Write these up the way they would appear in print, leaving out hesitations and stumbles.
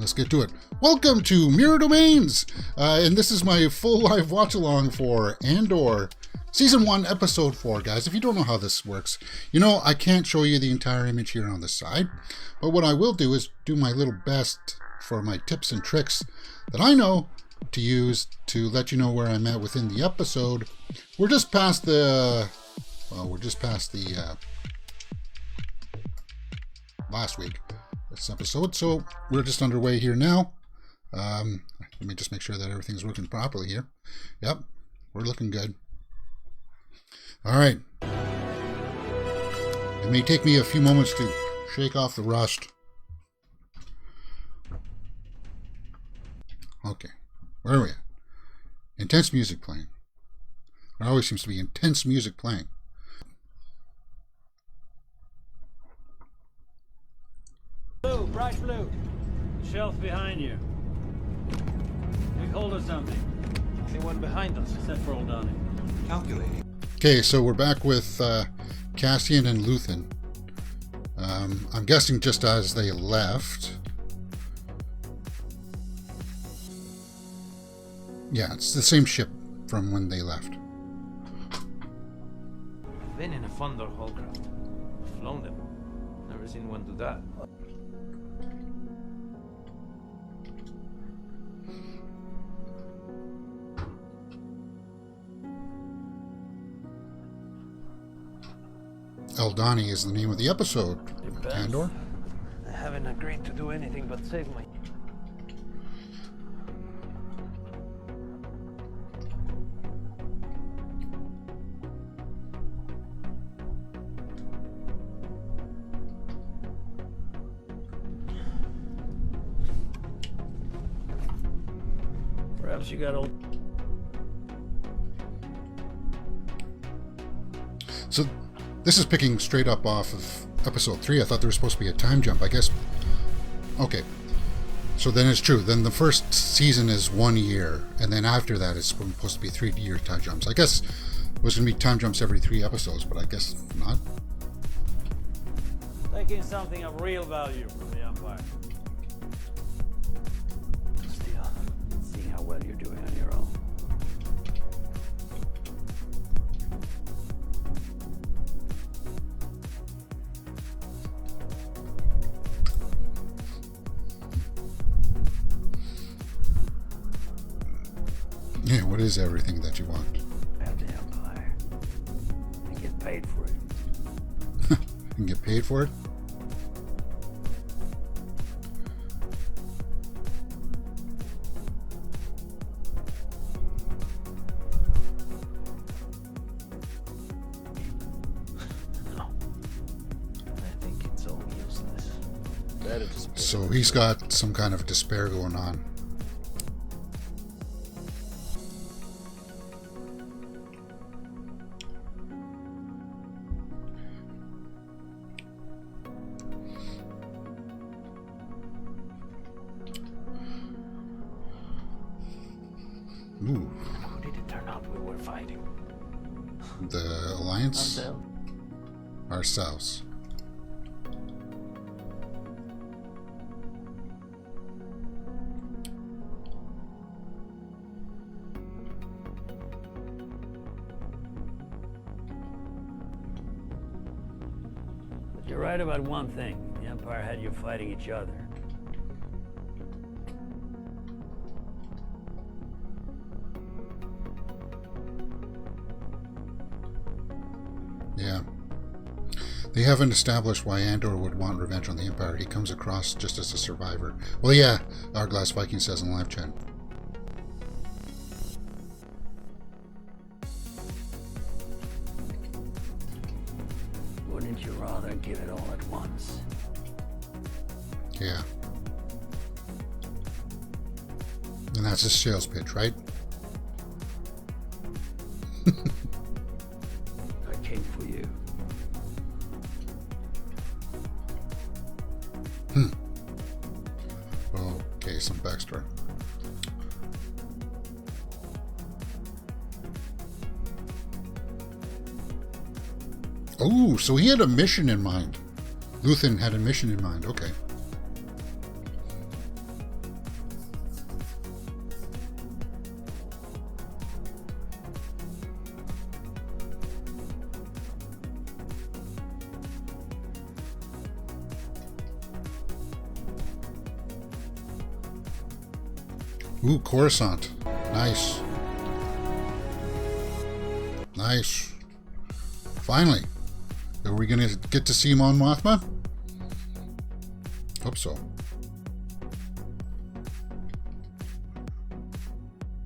let's get to it. Welcome to Mirror Domains, and this is my full live watch-along for Andor, Season 1, Episode 4, guys. If you don't know how this works, I can't show you the entire image here on the side, but what I will do is do my little best for my tips and tricks that I know to use to let you know where I'm at within the episode. We're just past the last week, this episode, so we're just underway here now. Let me just make sure that everything's working properly here. Yep, we're looking good. All right. It may take me a few moments to shake off the rust. Okay, where are we at? Intense music playing. There always seems to be intense music playing. Blue, bright blue. Shelf behind you. Big hold of something. Anyone behind us? Except for Aldhani. Calculating. Okay, so we're back with Cassian and Luthen. I'm guessing just as they left. Yeah, it's the same ship from when they left. I've been in a Andor hovercraft. Flown them. Never seen one do that. Aldhani is the name of the episode. Andor. I haven't agreed to do anything but save my... Perhaps you got old... So this is picking straight up off of episode 3. I thought there was supposed to be a time jump, I guess. Okay. So then it's true. Then the first season is 1 year, and then after that it's supposed to be 3-year time jumps. I guess it was going to be time jumps every 3 episodes, but I guess not. Taking something of real value from the Empire. Still, seeing how well you're doing on your own. Yeah, what is everything that you want? At the Empire. And get paid for it. And get paid for it? No. I think it's all useless. Better to split So he's got some kind of despair going on. Ooh, Who did it turn out we were fighting? the Alliance? Ourselves? Ourselves. But you're right about one thing. The Empire had you fighting each other. Yeah. They haven't established why Andor would want revenge on the Empire. He comes across just as a survivor. Well, yeah, our Glass Viking says in live chat. Wouldn't you rather give it all at once? Yeah. And that's his sales pitch, right? I came for you. Okay, some backstory. Oh, so he had a mission in mind. Luthen had a mission in mind. Okay. Ooh, Coruscant. Nice. Nice. Finally. Are we going to get to see Mon Mothma? Hope so.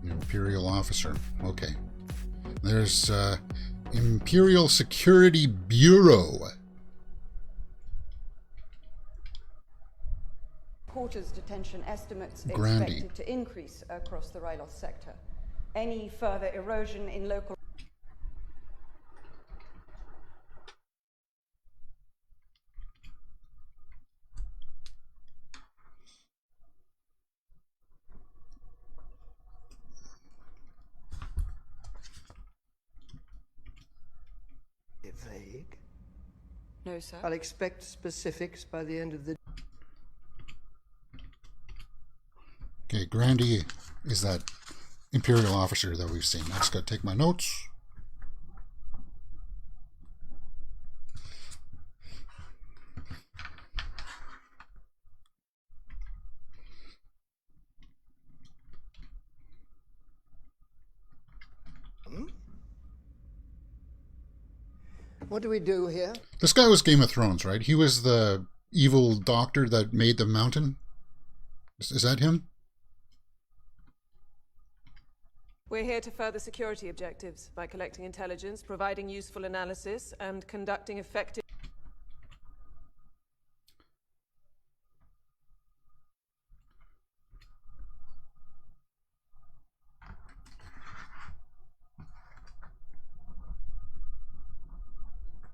Imperial officer. Okay. There's Imperial Security Bureau. Quarters detention estimates Grandy. expected to increase across the Rylos sector. Any further erosion in local vague. No, sir. I'll expect specifics by the end of the... Okay, Grandy is that Imperial officer that we've seen. I just got to take my notes. What do we do here? This guy was Game of Thrones, right? He was the evil doctor that made the mountain. Is that him? We're here to further security objectives by collecting intelligence, providing useful analysis, and conducting effective...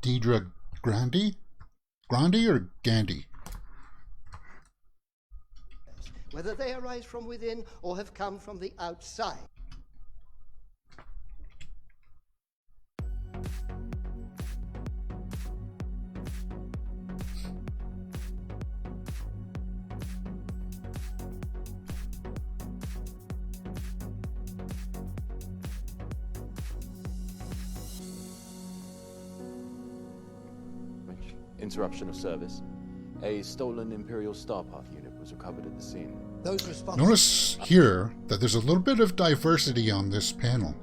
Deidre Grandy? Grandy or Gandy? Whether they arise from within or have come from the outside. Interruption of service. A stolen Imperial Starpath unit was recovered at the scene. Those responsible... Notice here that there's a little bit of diversity on this panel.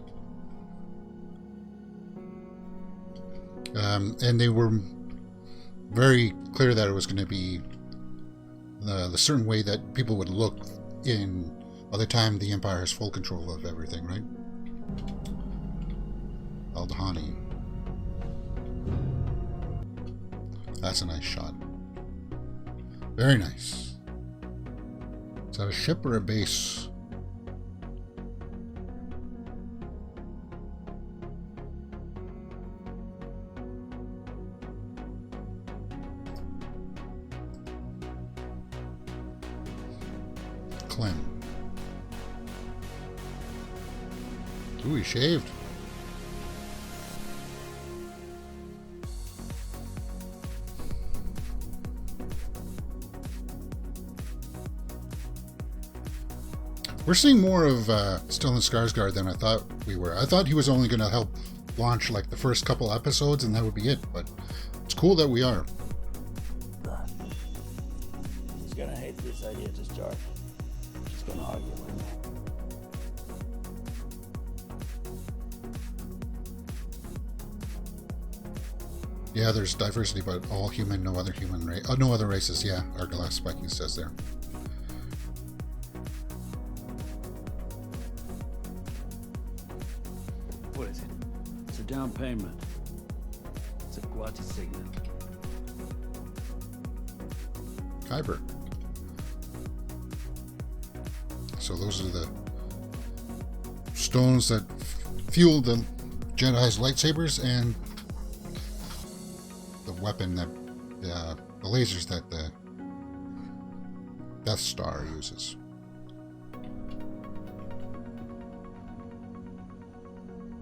And they were very clear that it was going to be the certain way that people would look in by the time the Empire has full control of everything, right? Aldhani. That's a nice shot. Very nice. Is that a ship or a base? Clem. Ooh, he shaved. We're seeing more of Stellan Skarsgård than I thought we were. I thought he was only going to help launch like the first couple episodes and that would be it, but it's cool that we are. He's gonna hate this idea to start. He's gonna argue with me. Yeah, there's diversity, but all human, no other human race. Oh, no other races. Yeah, our glass Viking says there. What is it? It's a down payment. It's a Guati signet. Kyber. So those are the stones that fuel the Jedi's lightsabers and the weapon that the lasers that the Death Star uses.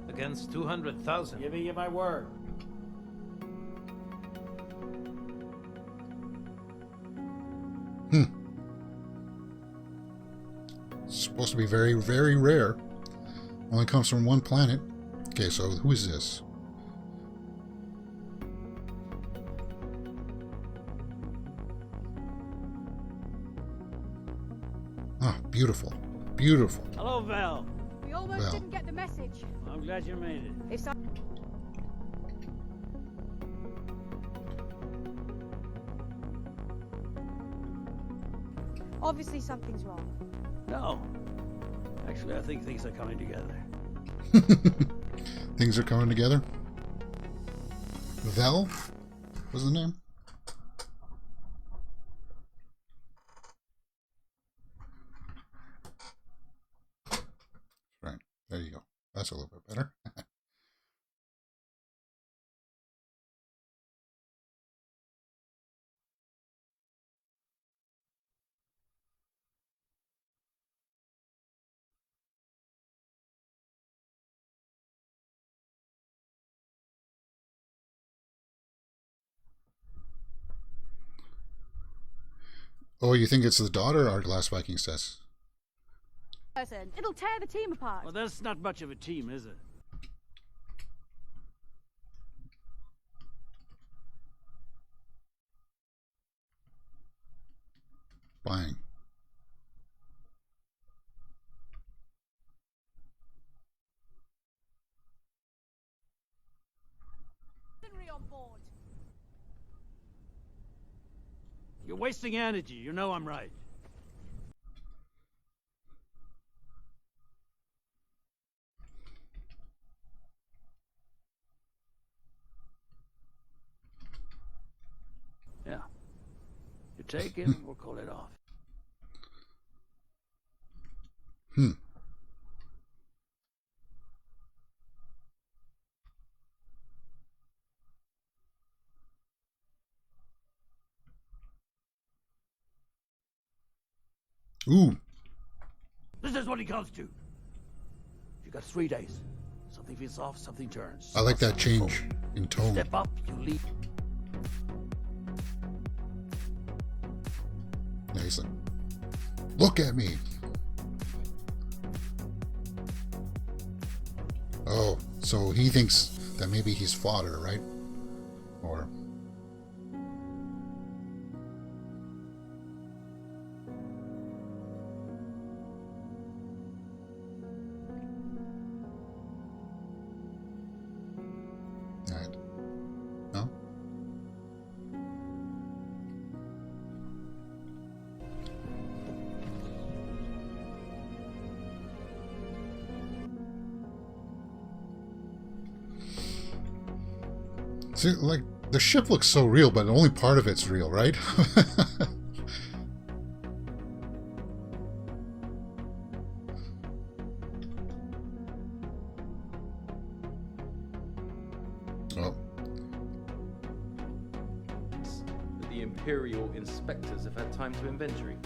Against 200,000. Giving you my word. It's supposed to be very, very rare. Only comes from one planet. Okay, so who is this? Ah, beautiful. Beautiful. Hello, Val. We almost Well. didn't get the message. I'm glad you made it. If so Obviously something's wrong. No. Actually, I think things are coming together. Things are coming together. Vel was the name. Right. There you go. That's a little bit better. Oh, you think it's the daughter? Our Glass Viking says. Person, it'll tear the team apart. Well, that's not much of a team, is it? Buying. On board. You're wasting energy. You know I'm right. Yeah. You take him, we'll call it off. Hmm. Ooh. This is what he comes to. You got 3 days. Something feels off, something turns. I like that change in tone. Step up, you leave. Yeah, he's like, look at me. Oh, so he thinks that maybe he's fodder, right? Or... Alright. No? See, like, the ship looks so real, but only part of it's real, right? Oh. The Imperial inspectors have had time to inventory.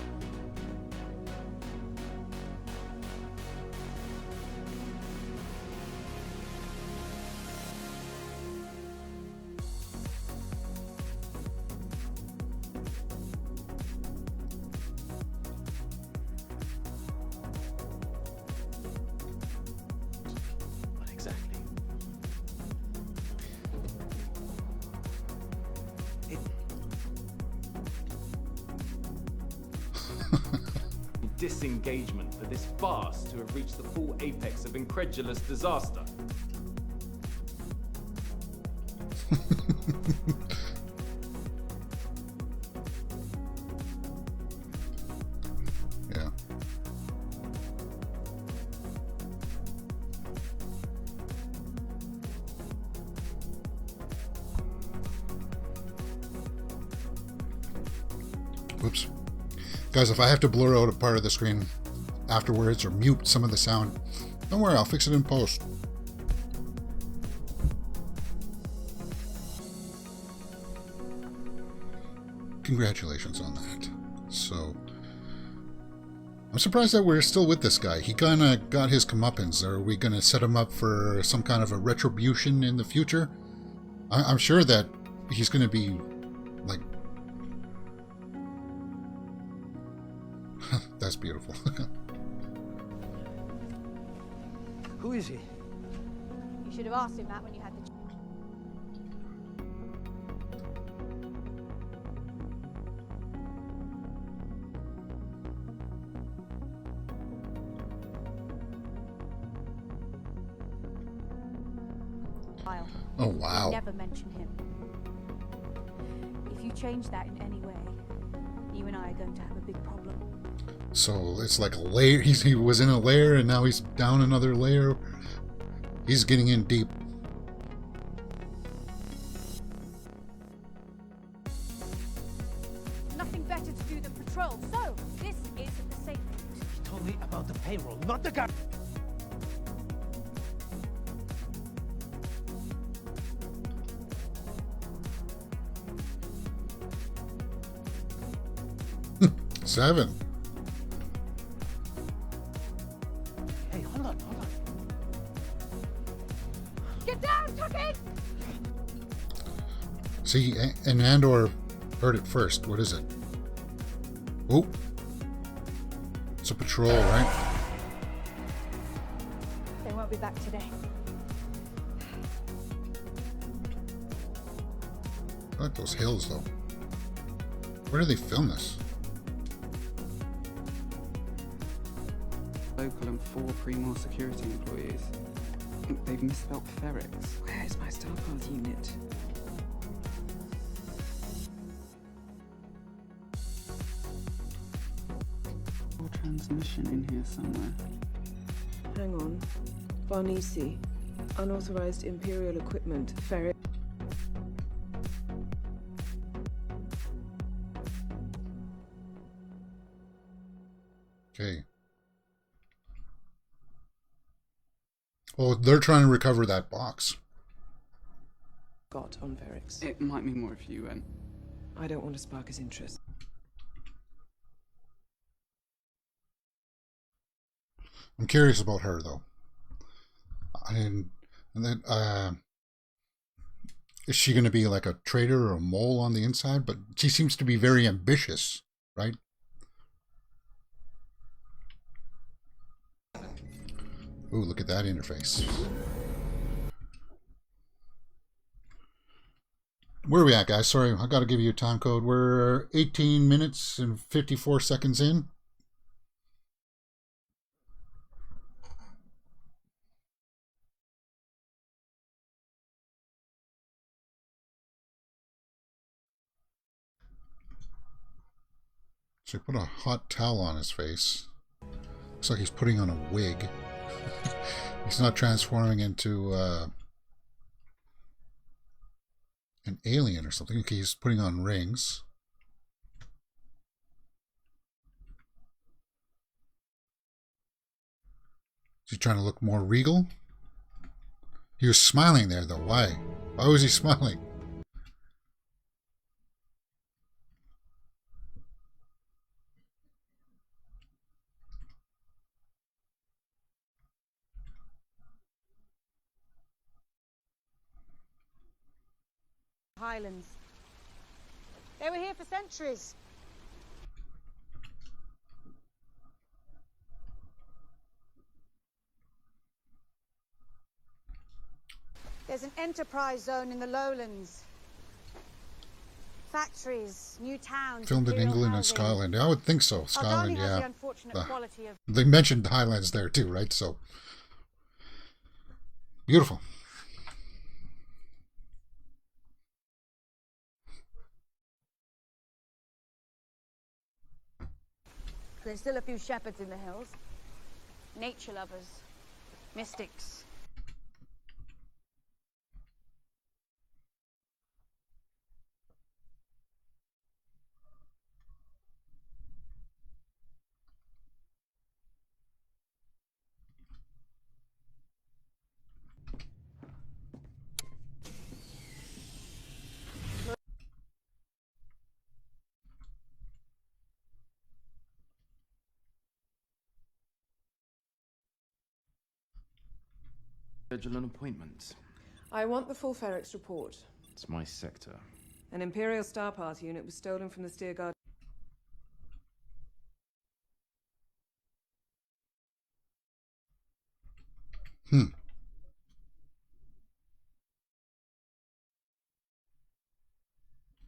What exactly? Disengagement for this farce to have reached the full apex of incredulous disaster. Yeah. Whoops. Guys, if I have to blur out a part of the screen afterwards or mute some of the sound, don't worry, I'll fix it in post. Congratulations on that. So, I'm surprised that we're still with this guy. He kind of got his comeuppance. Are we going to set him up for some kind of a retribution in the future? I'm sure that he's going to be, like... That's beautiful. Who is he? You should have asked him that when you had the... While. Oh, wow. Never mention him. If you change that in any way, you and I are going to have a big problem. So it's like a layer. He was in a layer and now he's down another layer. He's getting in deep. Nothing better to do than patrol, so this is the safe route. He told me about the payroll, not the gun. Seven. Hey, hold on. Get down, Tucky! See, and Andor heard it first. What is it? Oh. It's a patrol, right? They won't be back today. I like those hills, though. Where do they film this? Local and 4 Primor security employees. I think they've misspelled Ferrex. Where's my Star Path unit? Or transmission in here somewhere. Hang on. Varnisi. Unauthorized Imperial equipment. Ferret. Okay. Oh, they're trying to recover that box. Got on Ferrex. It might be more if you went. I don't want to spark his interest. I'm curious about her, though. And then, is she going to be like a traitor or a mole on the inside? But she seems to be very ambitious, right? Ooh, look at that interface. Where are we at, guys? Sorry, I got to give you a time code. We're 18 minutes and 54 seconds in. So he put a hot towel on his face. Looks like he's putting on a wig. He's not transforming into an alien or something. Okay, he's putting on rings. Is he trying to look more regal? He was smiling there, though. Why? Why was he smiling? Highlands. They were here for centuries. There's an enterprise zone in the lowlands. Factories, new towns. Filmed in imperial England and housing. Scotland. I would think so. Scotland, Aldhani has the yeah. unfortunate quality of They mentioned the Highlands there too, right? So beautiful. There's still a few shepherds in the hills. Nature lovers. Mystics. Schedule an appointment. I want the full Ferrex report. It's my sector. An Imperial Star Path unit was stolen from the Steer Guard.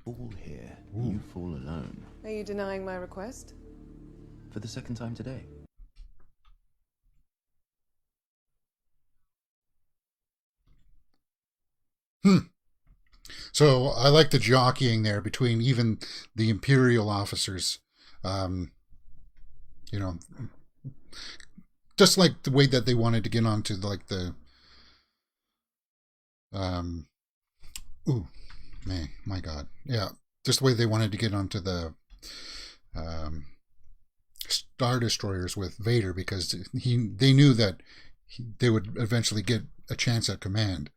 Fall here. You fall alone. Are you denying my request? For the second time today. So I like the jockeying there between even the Imperial officers. You know, just like the way that they wanted to get onto like the ooh, man, my God, yeah, just the way they wanted to get onto the Star Destroyers with Vader, because they knew that they would eventually get a chance at command.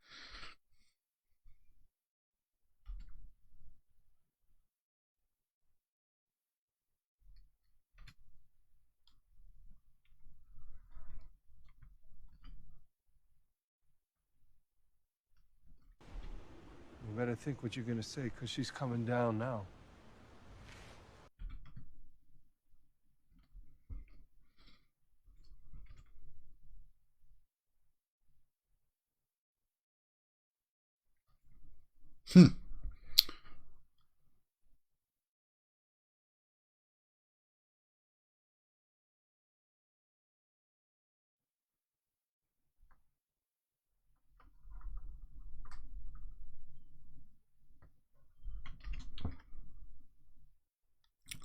You better think what you're gonna say, because she's coming down now.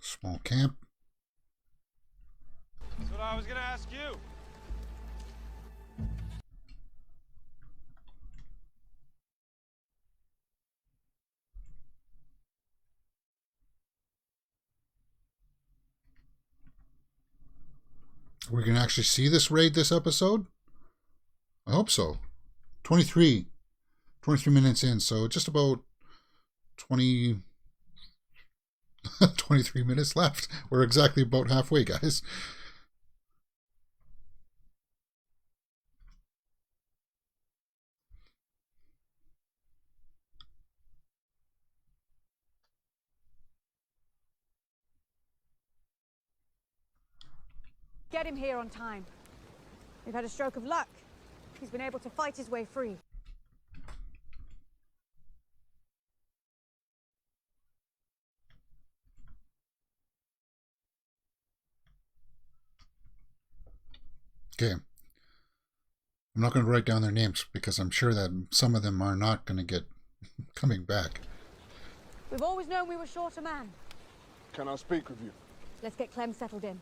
Small camp. That's what I was gonna ask you. We're going to actually see this raid this episode? I hope so. 23 minutes in, so just about 23 minutes left. We're exactly about halfway, guys. Get him here on time. We've had a stroke of luck. He's been able to fight his way free. Okay. I'm not going to write down their names because I'm sure that some of them are not going to get coming back. We've always known we were short a man. Can I speak with you? Let's get Clem settled in.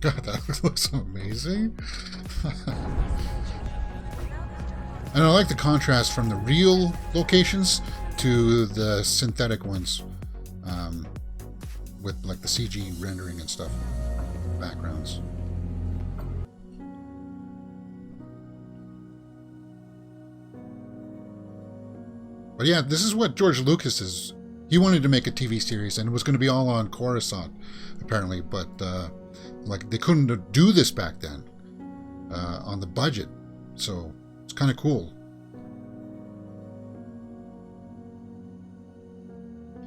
God, that looks amazing. And I like the contrast from the real locations to the synthetic ones, with like the CG rendering and stuff, backgrounds. But yeah, this is what George Lucas is. He wanted to make a TV series, and it was going to be all on Coruscant, apparently. But like they couldn't do this back then on the budget, so it's kind of cool.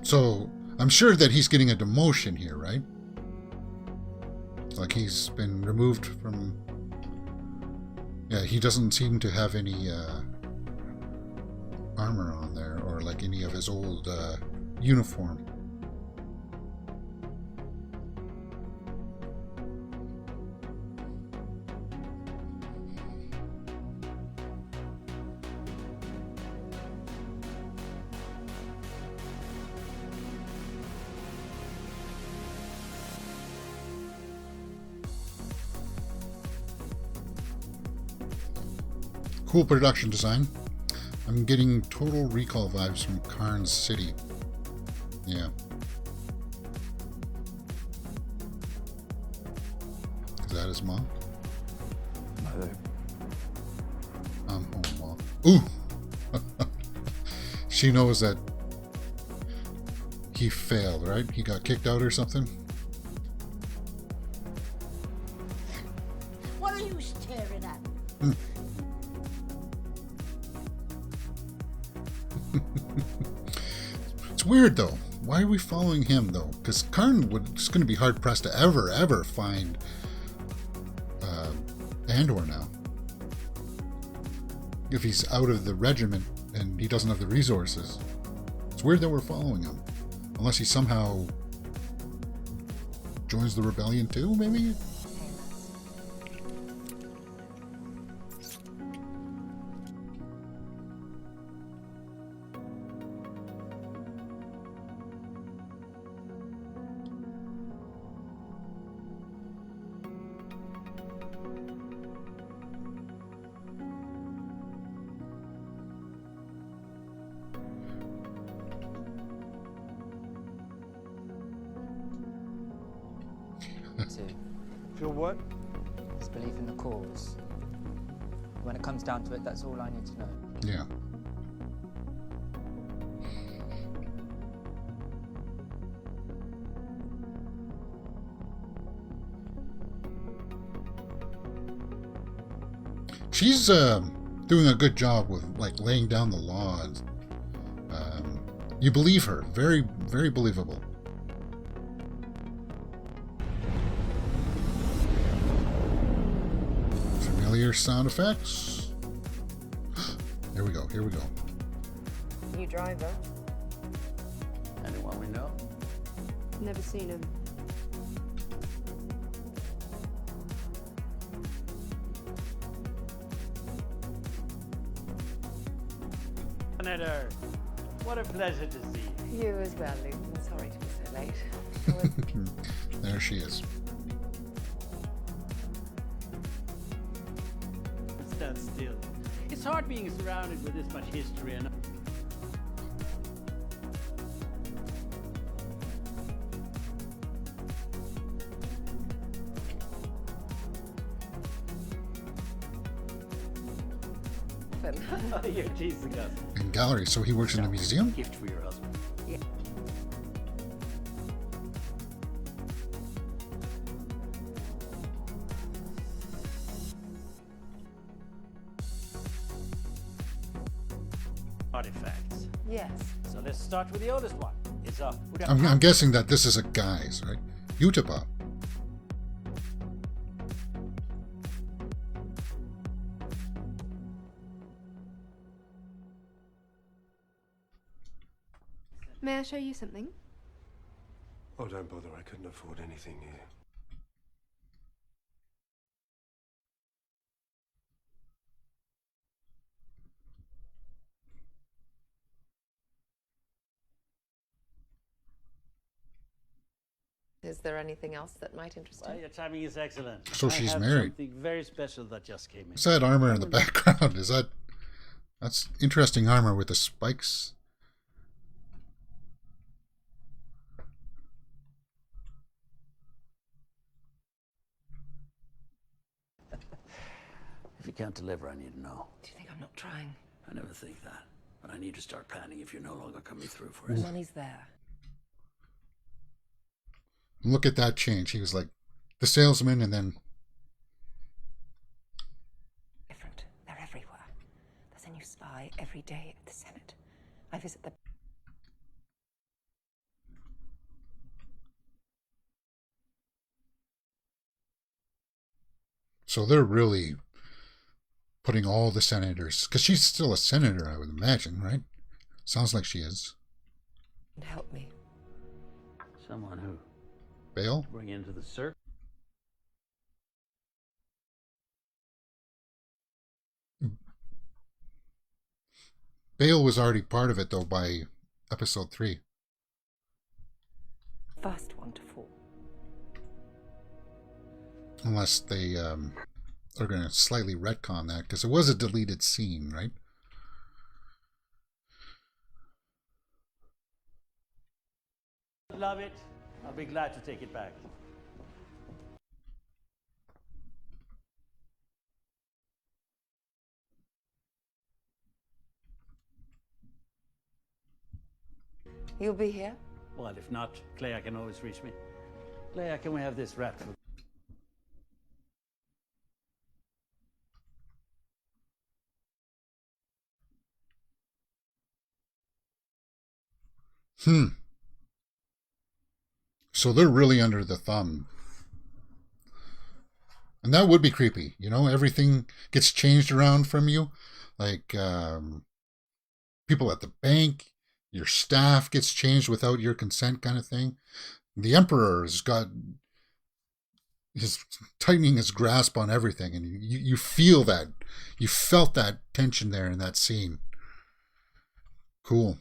So I'm sure that he's getting a demotion here, right? Like he's been removed from. Yeah, he doesn't seem to have any armor on there, or like any of his old uniform. Cool production design. I'm getting Total Recall vibes from Karn City. Yeah. Is that his mom? Mother. I'm home, Mom. Ooh! She knows that he failed, right? He got kicked out or something? What are you staring at? weird though. Why are we following him though? Because Karn is going to be hard pressed to ever find Andor now. If he's out of the regiment and he doesn't have the resources. It's weird that we're following him. Unless he somehow joins the rebellion too, maybe? Feel what? His belief in the cause. When it comes down to it, that's all I need to know. Yeah. She's doing a good job with like laying down the law. You believe her. Very, very believable. Familiar sound effects. Here we go. Here we go. New driver. Anyone we know? Never seen him. Senator, what a pleasure to see you. You as well, Luke. I'm sorry to be so late. There she is. Stand still. It's hard being surrounded with this much history and... You're teasing us. In gallery, so he works in the museum? Gift for your husband. Yeah. Artifacts. Yes. So let's start with the oldest one. It's a... I'm guessing that this is a guy's, right? Utapa. May I show you something? Oh, don't bother. I couldn't afford anything here. Is there anything else that might interest Well, you? your timing is excellent. So she's I have married. Something very special that just came in. What's that armor in the background? Is that... That's interesting armor with the spikes. If you can't deliver, I need to know. Do you think I'm not trying? I never think that. But I need to start planning if you're no longer coming through for The us. money's there. Look at that change. He was like the salesman and then... Different. They're everywhere. There's a new spy every day at the Senate. I visit the... So they're really putting all the senators... Because she's still a senator, I would imagine, right? Sounds like she is. Help me. Someone who... Bale? Bring into the circle. Bale was already part of it, though, by episode 3. First one to fall. Unless they are going to slightly retcon that, because it was a deleted scene, right? Love it. I'll be glad to take it back. You'll be here? Well, if not, Clea can always reach me. Clea, can we have this wrapped? So they're really under the thumb. And that would be creepy. You know, everything gets changed around from you. Like people at the bank, your staff gets changed without your consent kind of thing. The Emperor's got his tightening his grasp on everything. And you feel that. You felt that tension there in that scene. Cool.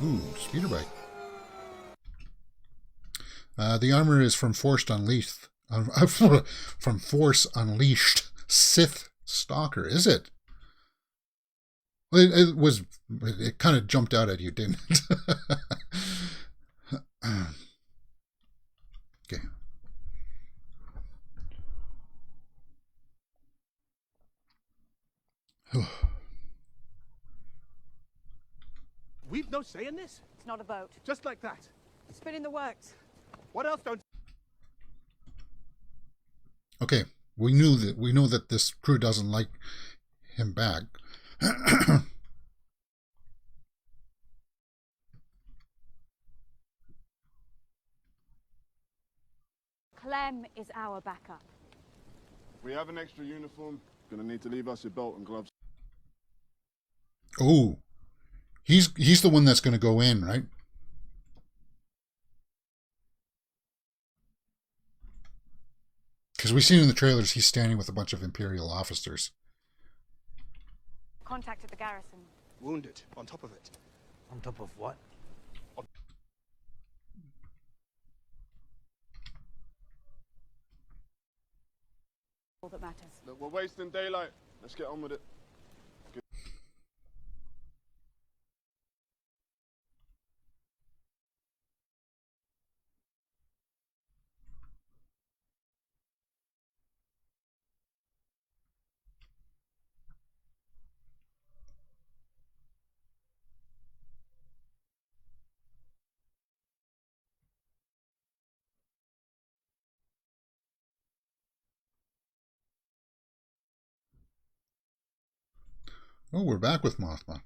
Ooh, speeder bike. The armor is from Force Unleashed. From Force Unleashed Sith Stalker, is it? Well, it was. It kind of jumped out at you, didn't it? Okay. We've no say in this? It's not a boat. Just like that. It's been in the works. What else don't... Okay, we know that this crew doesn't like him back. Clem is our backup. We have an extra uniform. Gonna need to leave us your belt and gloves. Oh, he's the one that's going to go in, right? Because we've seen in the trailers he's standing with a bunch of Imperial officers. Contact at the garrison. Wounded. On top of it. On top of what? All that matters. Look, we're wasting daylight. Let's get on with it. Oh, we're back with Mothma.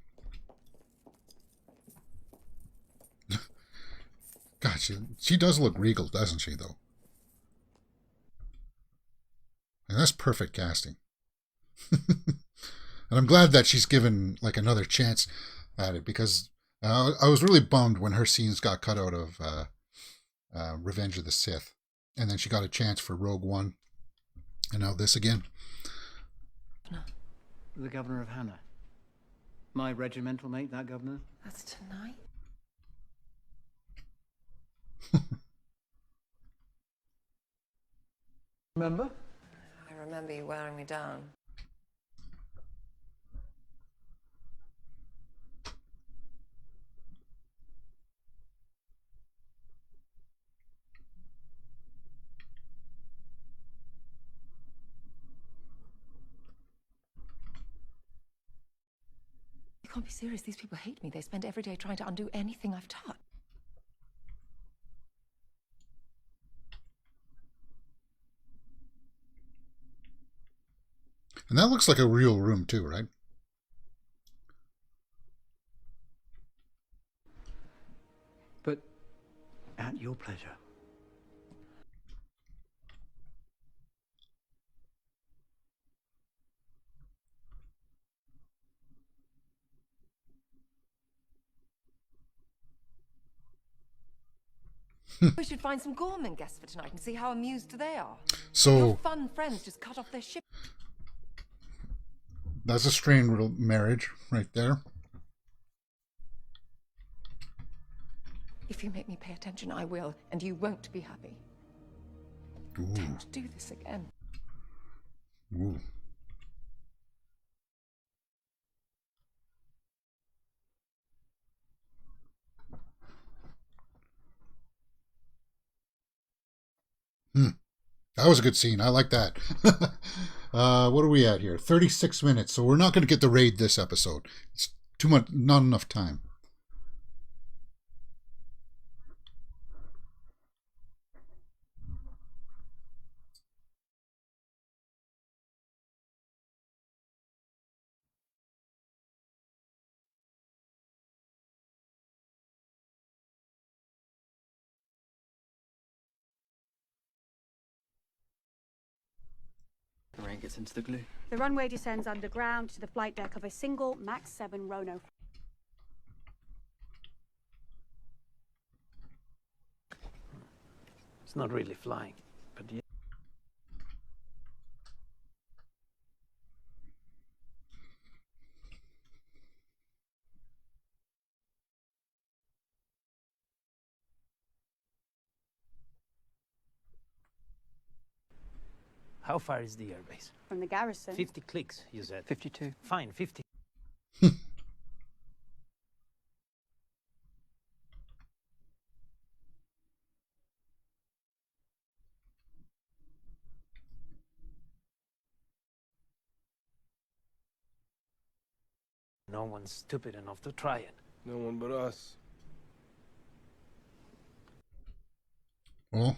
God, she does look regal, doesn't she, though? And that's perfect casting. And I'm glad that she's given like another chance at it, because I was really bummed when her scenes got cut out of Revenge of the Sith. And then she got a chance for Rogue One. And now this again. The governor of Hannah. My regimental mate, that governor. That's tonight? Remember? I remember you wearing me down. You can't be serious. These people hate me. They spend every day trying to undo anything I've done. And that looks like a real room too, right? But at your pleasure. We should find some Gorman guests for tonight and see how amused they are. So your fun friends just cut off their ship. That's a strained marriage right there. If you make me pay attention, I will, and you won't be happy. Ooh. Don't do this again. Ooh. That was a good scene. I like that. What are we at here? 36 minutes. So we're not going to get the raid this episode. It's too much, not enough time. rain gets into the glue. The runway descends underground to the flight deck of a single MAX 7 Rono. It's not really flying, but yeah. How far is the airbase? From the garrison. 50 clicks, you said. 52. Fine, 50. No one's stupid enough to try it. No one but us. Well,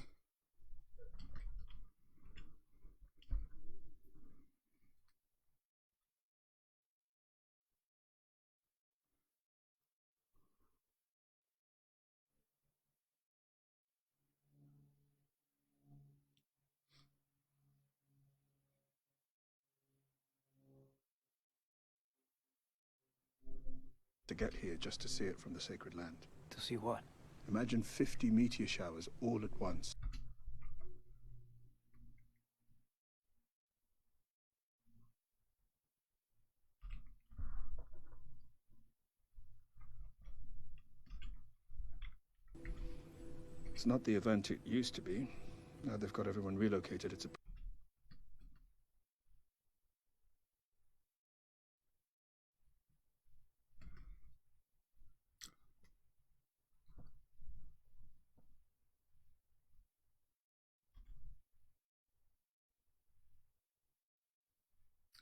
To get here just to see it from the sacred land. To see what? Imagine 50 meteor showers all at once. It's not the event it used to be. Now they've got everyone relocated. It's a...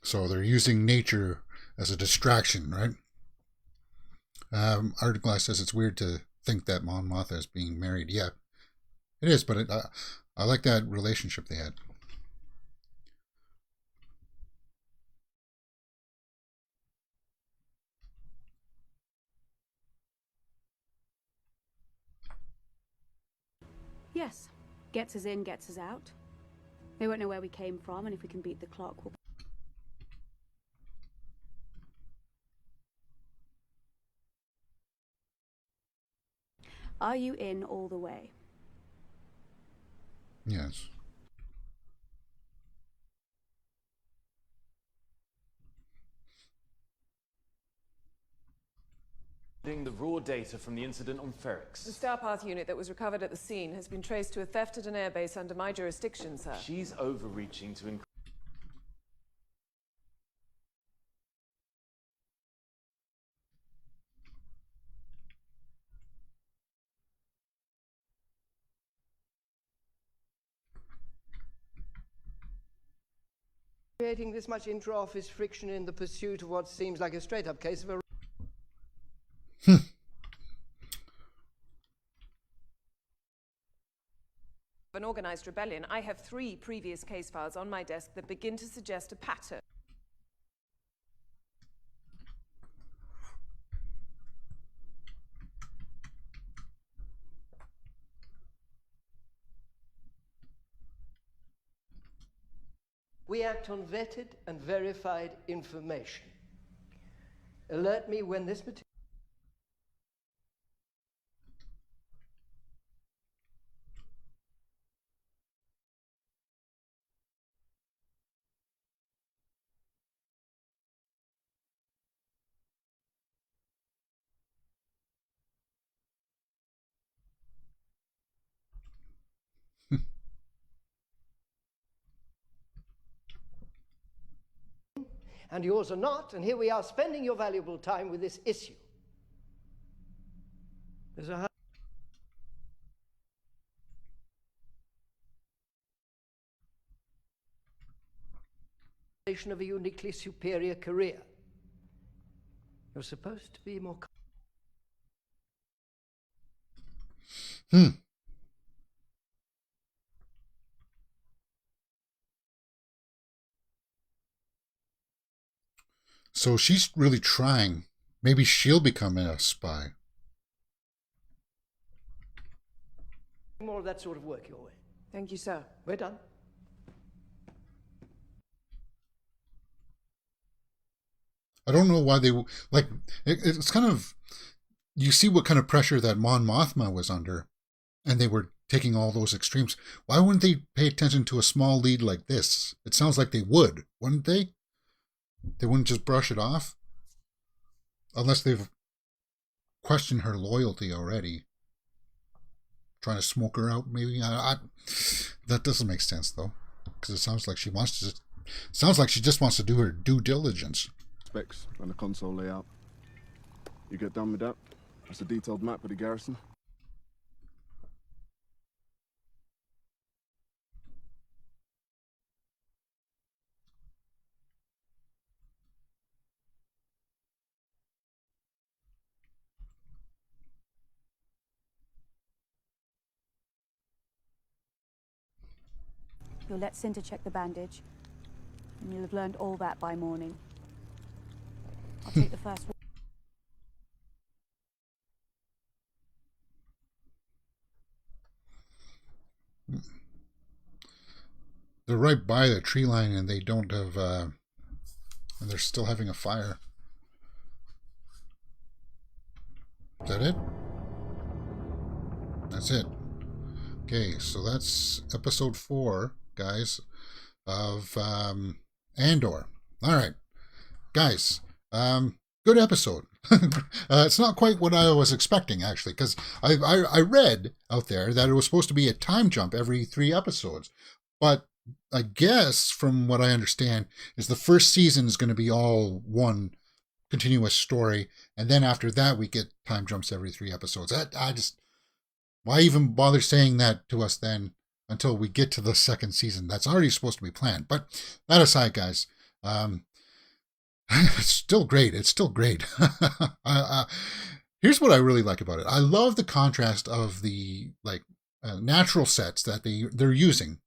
so they're using nature as a distraction, right? Art Glass says it's weird to think that Mon Mothma is being married. Yeah, it is, but I like that relationship they had. Yes. Gets us in, gets us out. They won't know where we came from, and if we can beat the clock, we'll... Are you in all the way? Yes. The raw data from the incident on Ferrix. The Starpath unit that was recovered at the scene has been traced to a theft at an airbase under my jurisdiction, sir. She's overreaching to Creating this much intra-office friction in the pursuit of what seems like a straight-up case of a... An organized rebellion. I have 3 previous case files on my desk that begin to suggest a pattern. We act on vetted and verified information. Alert me when this material... and yours are not, and here we are spending your valuable time with this issue. There's a of a uniquely superior career. You're supposed to be more... So she's really trying. Maybe she'll become a spy. More of that sort of work your way. Thank you, sir. We're done. I don't know why they like. It's kind of, you see what kind of pressure that Mon Mothma was under, and they were taking all those extremes. Why wouldn't they pay attention to a small lead like this? It sounds like they would, wouldn't they? They wouldn't just brush it off, unless they've questioned her loyalty already. Trying to smoke her out, maybe. That doesn't make sense though, because it sounds like she wants to. Sounds like she just wants to do her due diligence. Specs and the console layout. You get done with that? That's a detailed map of the garrison. You'll let Cinta check the bandage, and you'll have learned all that by morning. I'll take the first one. They're right by the tree line, and they don't have, and they're still having a fire. Is that it? That's it. Okay, so that's episode 4, guys, of Andor. All right, guys, good episode. It's not quite what I was expecting, actually, because I read out there that it was supposed to be a time jump every 3 episodes, but I guess from what I understand is the first season is going to be all one continuous story, and then after that we get time jumps every 3 episodes. I just, why even bother saying that to us then until we get to the second season? That's already supposed to be planned. But that aside, guys, it's still great. It's still great. Here's what I really like about it. I love the contrast of the natural sets that they're using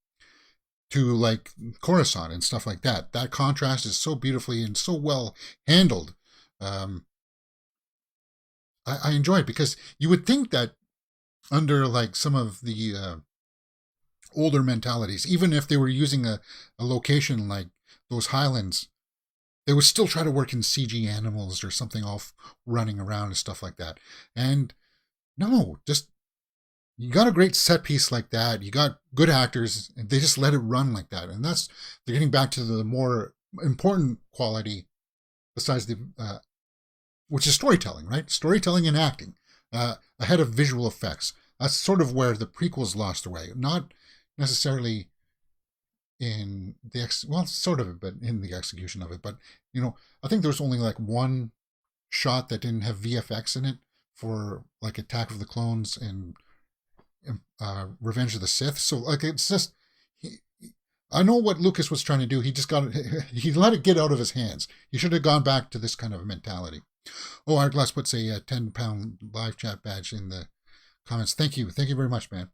to like Coruscant and stuff like that. That contrast is so beautifully and so well handled. I enjoy it, because you would think that under like some of the older mentalities, even if they were using a location like those Highlands, they would still try to work in CG animals or something off running around and stuff like that. And no, just, you got a great set piece like that. You got good actors, and they just let it run like that. And that's, they're getting back to the more important quality besides the, which is storytelling, right? Storytelling and acting, ahead of visual effects. That's sort of where the prequels lost their way. Not necessarily in the, well, sort of, but in the execution of it. But, you know, I think there was only like one shot that didn't have VFX in it for like Attack of the Clones and Revenge of the Sith. So like, it's just, I know what Lucas was trying to do. He just got it, he let it get out of his hands. He should have gone back to this kind of mentality. Oh, Artglass puts a 10-pound live chat badge in the comments. Thank you very much, man.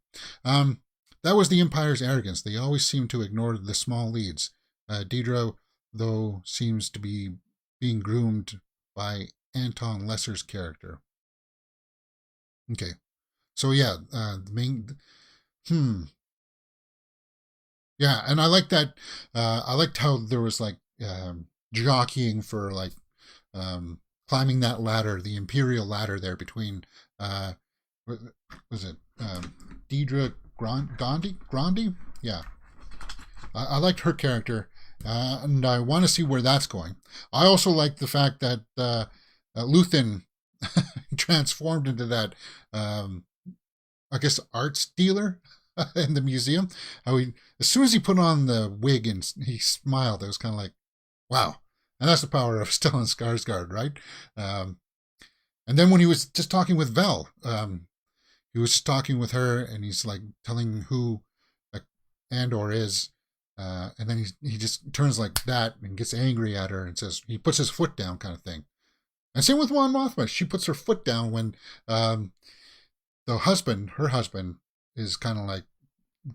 That was the Empire's arrogance. They always seem to ignore the small leads. Deidre, though, seems to be being groomed by Anton Lesser's character. Okay. So yeah, the main, yeah, and I like that. I liked how there was like jockeying for like climbing that ladder, the Imperial ladder there between, what was it Deidre Grandi? Yeah, I liked her character, and I want to see where that's going. I also like the fact that Luthen transformed into that. I guess arts dealer in the museum. How he, as soon as he put on the wig and he smiled, it was kind of like, wow. And that's the power of Stellan Skarsgård, right? And then when he was just talking with Vel, he was just talking with her, and he's like telling who Andor is, and then he just turns like that and gets angry at her and says, he puts his foot down, kind of thing. And same with Mon Mothma. She puts her foot down when her husband, is kind of like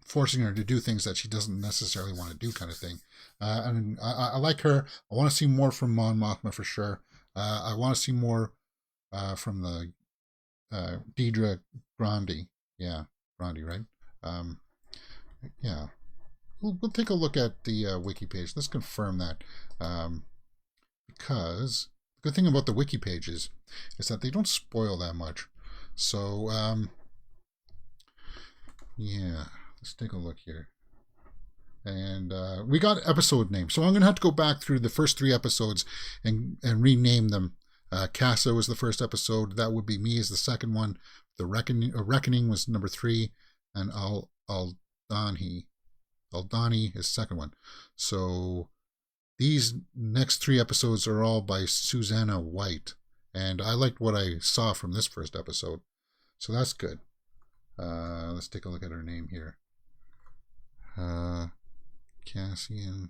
forcing her to do things that she doesn't necessarily want to do, kind of thing. And I like her. I want to see more from Mon Mothma for sure. I want to see more from the Deidre Grandi. Yeah, Grandi, right? Yeah. We'll take a look at the wiki page. Let's confirm that. Because good thing about the wiki pages is that they don't spoil that much. So, yeah, let's take a look here. And we got episode names. So I'm going to have to go back through the first 3 episodes and rename them. Casa was the first episode. That would be me as the second one. The Reckoning was number 3. And Aldhani is second one. So these next 3 episodes are all by Susanna White. And I liked what I saw from this first episode. So that's good. Let's take a look at her name here. Cassian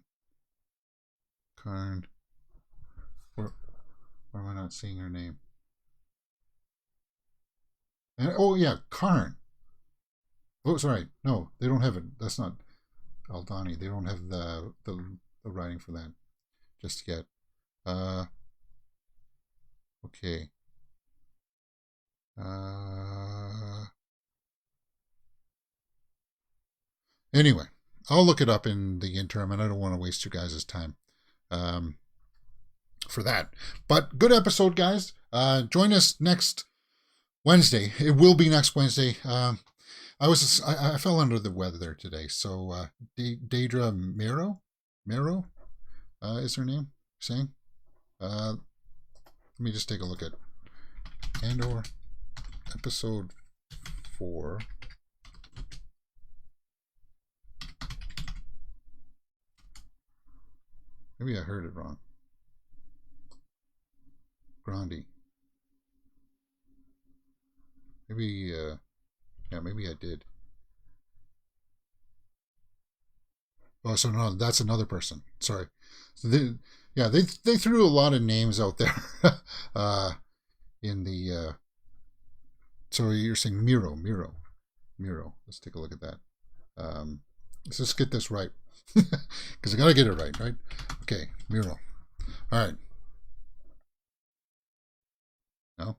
Karn. Where am I not seeing her name? Oh yeah, Karn. Oh, sorry. No, they don't have it. That's not Aldhani. They don't have the writing for that just yet. Okay. Anyway, I'll look it up in the interim, and I don't want to waste you guys' time for that. But good episode, guys. Join us next Wednesday. It will be next Wednesday. I fell under the weather today, so Daedra Mero is her name. Saying. Let me just take a look at Andor episode 4. Maybe I heard it wrong. Grandi. Maybe, maybe I did. Oh, so no, that's another person. Sorry. So they threw a lot of names out there in the. So you're saying Miro. Let's take a look at that. Let's just get this right. Because I gotta get it right? Okay, Miro. All right. No?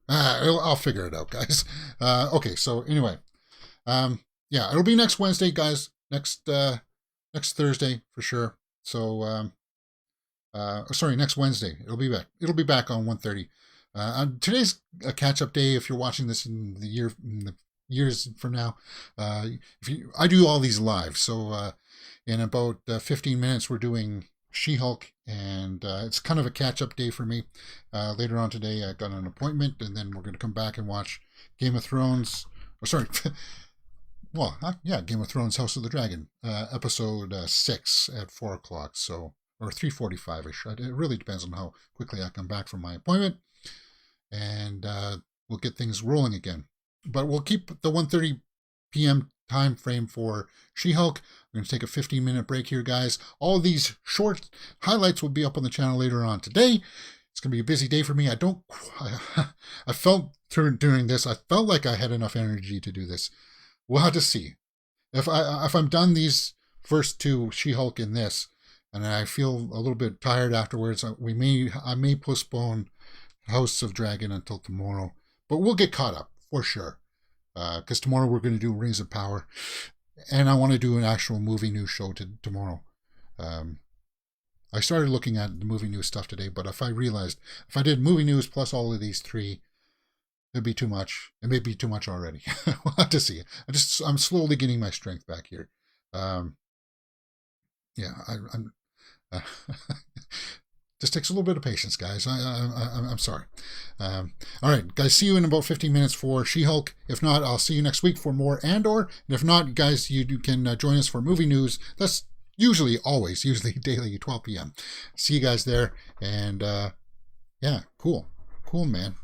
I'll figure it out, guys. Okay, so anyway. Yeah, it'll be next Wednesday, guys. Next Thursday, for sure. So, sorry, next Wednesday. It'll be back. It'll be back on 1:30. Today's a catch-up day if you're watching this in the years from now. I do all these live, so in about 15 minutes we're doing She-Hulk, and it's kind of a catch-up day for me. Later on today I got an appointment, and then we're going to come back and watch Game of Thrones. Oh, sorry. Well, yeah, Game of Thrones House of the Dragon, episode 6 at 4 o'clock, so, or 3:45ish. It really depends on how quickly I come back from my appointment, and we'll get things rolling again. But we'll keep the 1:30 p.m. time frame for She-Hulk. We're going to take a 15-minute break here, guys. All of these short highlights will be up on the channel later on today. It's going to be a busy day for me. I felt during this, I felt like I had enough energy to do this. We'll have to see. If I'm done these first 2, She-Hulk and this, and I feel a little bit tired afterwards, I may postpone House of Dragon until tomorrow. But we'll get caught up. For sure. Because tomorrow we're going to do Rings of Power. And I want to do an actual movie news show tomorrow. I started looking at the movie news stuff today, but if I did movie news plus all of these 3, it'd be too much. It may be too much already. We'll have to see. I'm slowly getting my strength back here. I'm just takes a little bit of patience, guys. I'm sorry. All right, guys, see you in about 15 minutes for She-Hulk. If not, I'll see you next week for more Andor. And if not, guys, you can join us for movie news. That's usually daily, 12 p.m. See you guys there. And yeah, cool, man.